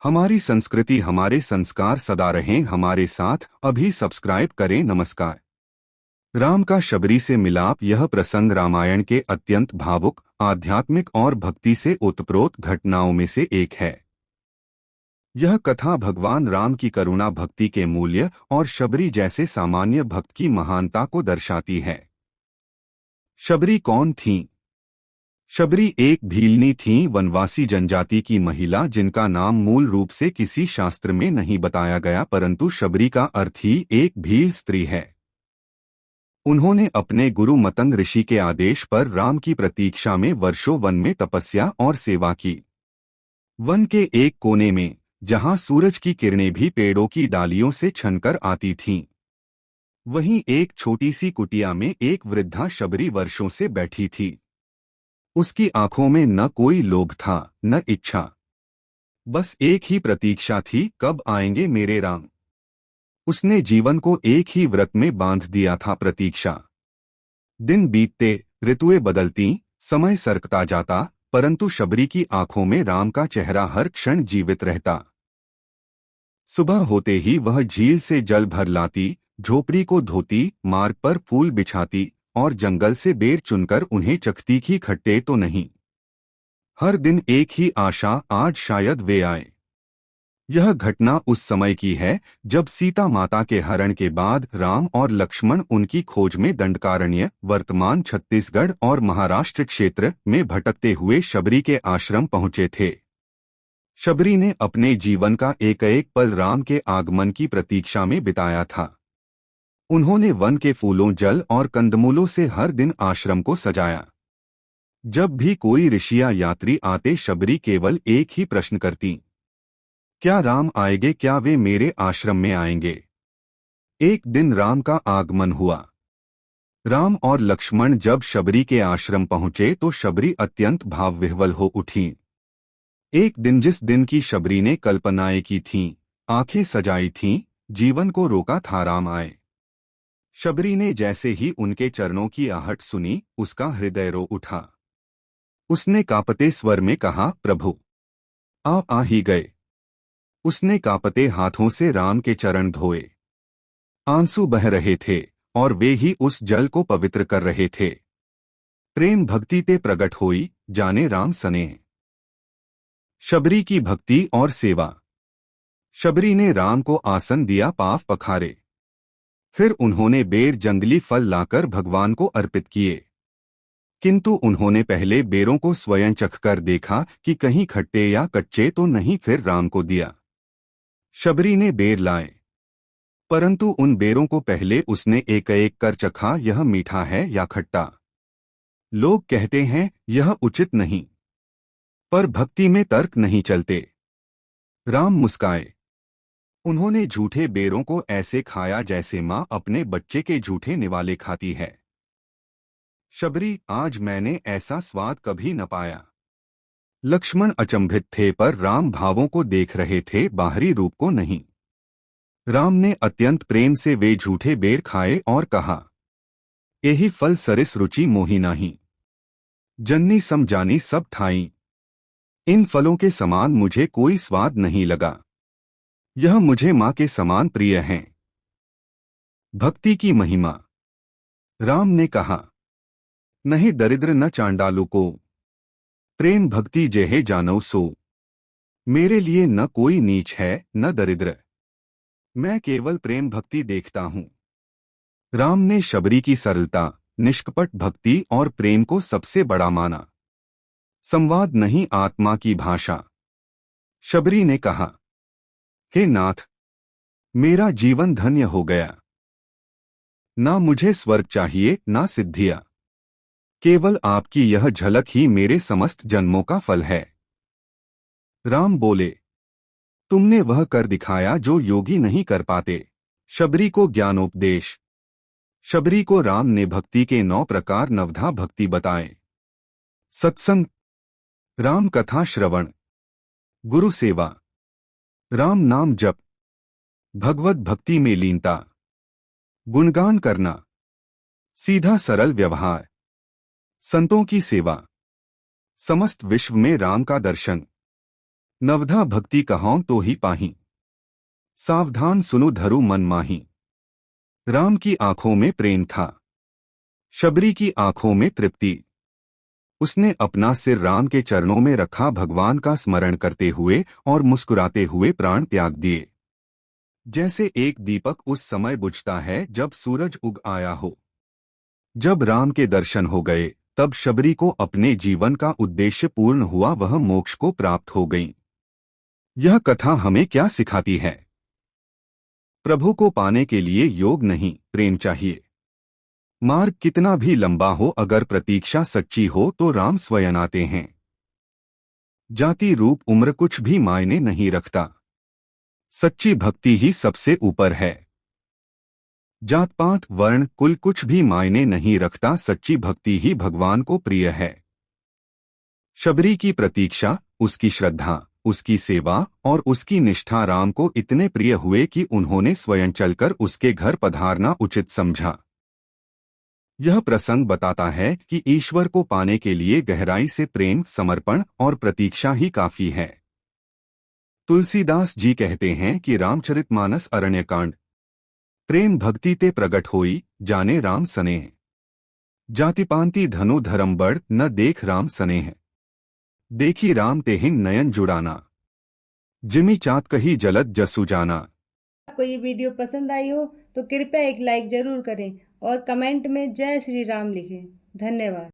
हमारी संस्कृति हमारे संस्कार सदा रहें हमारे साथ। अभी सब्सक्राइब करें। नमस्कार। राम का शबरी से मिलाप। यह प्रसंग रामायण के अत्यंत भावुक, आध्यात्मिक और भक्ति से ओतप्रोत घटनाओं में से एक है। यह कथा भगवान राम की करुणा, भक्ति के मूल्य और शबरी जैसे सामान्य भक्त की महानता को दर्शाती है। शबरी कौन थीं? शबरी एक भीलनी थीं, वनवासी जनजाति की महिला जिनका नाम मूल रूप से किसी शास्त्र में नहीं बताया गया, परंतु शबरी का अर्थ ही एक भील स्त्री है। उन्होंने अपने गुरु मतंग ऋषि के आदेश पर राम की प्रतीक्षा में वर्षों वन में तपस्या और सेवा की। वन के एक कोने में, जहां सूरज की किरणें भी पेड़ों की डालियों से छनकर आती थीं, वहीं एक छोटी सी कुटिया में एक वृद्धा शबरी वर्षों से बैठी थी। उसकी आंखों में न कोई लोभ था, न इच्छा, बस एक ही प्रतीक्षा थी, कब आएंगे मेरे राम। उसने जीवन को एक ही व्रत में बांध दिया था, प्रतीक्षा। दिन बीतते, ऋतुएं बदलती, समय सरकता जाता, परंतु शबरी की आंखों में राम का चेहरा हर क्षण जीवित रहता। सुबह होते ही वह झील से जल भर लाती, झोपड़ी को धोती, मार्ग पर फूल बिछाती और जंगल से बेर चुनकर उन्हें चखती कि खट्टे तो नहीं। हर दिन एक ही आशा, आज शायद वे आए। यह घटना उस समय की है जब सीता माता के हरण के बाद राम और लक्ष्मण उनकी खोज में दंडकारण्य, वर्तमान छत्तीसगढ़ और महाराष्ट्र क्षेत्र में भटकते हुए शबरी के आश्रम पहुंचे थे। शबरी ने अपने जीवन का एक एक पल राम के आगमन की प्रतीक्षा में बिताया था। उन्होंने वन के फूलों, जल और कंदमूलों से हर दिन आश्रम को सजाया। जब भी कोई ऋषि या यात्री आते, शबरी केवल एक ही प्रश्न करती, क्या राम आएंगे? क्या वे मेरे आश्रम में आएंगे? एक दिन राम का आगमन हुआ। राम और लक्ष्मण जब शबरी के आश्रम पहुंचे तो शबरी अत्यंत भावविह्वल हो उठी। एक दिन, जिस दिन की शबरी ने कल्पनाएं की थीं, आंखें सजाई थीं, जीवन को रोका था, राम आए। शबरी ने जैसे ही उनके चरणों की आहट सुनी, उसका हृदय रो उठा। उसने कांपते स्वर में कहा, प्रभु, आप आ ही गए। उसने कांपते हाथों से राम के चरण धोए। आंसू बह रहे थे और वे ही उस जल को पवित्र कर रहे थे। प्रेम भक्ति ते प्रगट होई, जाने राम स्नेह। शबरी की भक्ति और सेवा। शबरी ने राम को आसन दिया, पाव पखारे। फिर उन्होंने बेर, जंगली फल लाकर भगवान को अर्पित किए। किंतु उन्होंने पहले बेरों को स्वयं चखकर देखा कि कहीं खट्टे या कच्चे तो नहीं, फिर राम को दिया। शबरी ने बेर लाए, परंतु उन बेरों को पहले उसने एक एक कर चखा, यह मीठा है या खट्टा। लोग कहते हैं यह उचित नहीं, पर भक्ति में तर्क नहीं चलते। राम मुस्काए। उन्होंने झूठे बेरों को ऐसे खाया जैसे माँ अपने बच्चे के झूठे निवाले खाती है। शबरी, आज मैंने ऐसा स्वाद कभी न पाया। लक्ष्मण अचंभित थे, पर राम भावों को देख रहे थे, बाहरी रूप को नहीं। राम ने अत्यंत प्रेम से वे झूठे बेर खाए और कहा, यही फल सरिस रुचि मोही नाही, जन्नी सम जानी सब ठाई। इन फलों के समान मुझे कोई स्वाद नहीं लगा। यह मुझे माँ के समान प्रिय हैं। भक्ति की महिमा। राम ने कहा, नहीं दरिद्र न चांडालू को, प्रेम भक्ति जेहे जानौ सो। मेरे लिए न कोई नीच है न दरिद्र, मैं केवल प्रेम भक्ति देखता हूँ। राम ने शबरी की सरलता, निष्कपट भक्ति और प्रेम को सबसे बड़ा माना। संवाद नहीं, आत्मा की भाषा। शबरी ने कहा, हे नाथ, मेरा जीवन धन्य हो गया। ना मुझे स्वर्ग चाहिए, ना सिद्धियां, केवल आपकी यह झलक ही मेरे समस्त जन्मों का फल है। राम बोले, तुमने वह कर दिखाया जो योगी नहीं कर पाते। शबरी को ज्ञानोपदेश। शबरी को राम ने भक्ति के 9 प्रकार नवधा भक्ति बताए। सत्संग, राम कथा श्रवण, गुरु सेवा, राम नाम जप, भगवत भक्ति में लीनता, गुणगान करना, सीधा सरल व्यवहार, संतों की सेवा, समस्त विश्व में राम का दर्शन, नवधा भक्ति कहाऊं तो ही पाही, सावधान सुनु धरु मन माही। राम की आंखों में प्रेम था, शबरी की आंखों में तृप्ति। उसने अपना सिर राम के चरणों में रखा, भगवान का स्मरण करते हुए और मुस्कुराते हुए प्राण त्याग दिए। जैसे एक दीपक उस समय बुझता है जब सूरज उग आया हो। जब राम के दर्शन हो गए तब शबरी को अपने जीवन का उद्देश्य पूर्ण हुआ, वह मोक्ष को प्राप्त हो गई। यह कथा हमें क्या सिखाती है? प्रभु को पाने के लिए योग नहीं, प्रेम चाहिए। मार्ग कितना भी लंबा हो, अगर प्रतीक्षा सच्ची हो तो राम स्वयं आते हैं। जाति रूप उम्र कुछ भी मायने नहीं रखता, सच्ची भक्ति ही सबसे ऊपर है। जात पात वर्ण कुल कुछ भी मायने नहीं रखता, सच्ची भक्ति ही भगवान को प्रिय है। शबरी की प्रतीक्षा, उसकी श्रद्धा, उसकी सेवा और उसकी निष्ठा राम को इतने प्रिय हुए कि उन्होंने स्वयं चलकर उसके घर पधारना उचित समझा। यह प्रसंग बताता है कि ईश्वर को पाने के लिए गहराई से प्रेम, समर्पण और प्रतीक्षा ही काफी है। तुलसीदास जी कहते हैं कि रामचरितमानस अरण्यकांड, प्रेम भक्ति ते प्रगट होई, जाने राम सनेह। जातिपांति धनु धर्म बढ़, न देख राम सनेह। देखी राम तेहिन नयन जुड़ाना, जिमि चात कही जलद जसु जाना। आपको ये वीडियो पसंद आई हो तो कृपया एक लाइक जरूर करें और कमेंट में जय श्री राम लिखें। धन्यवाद।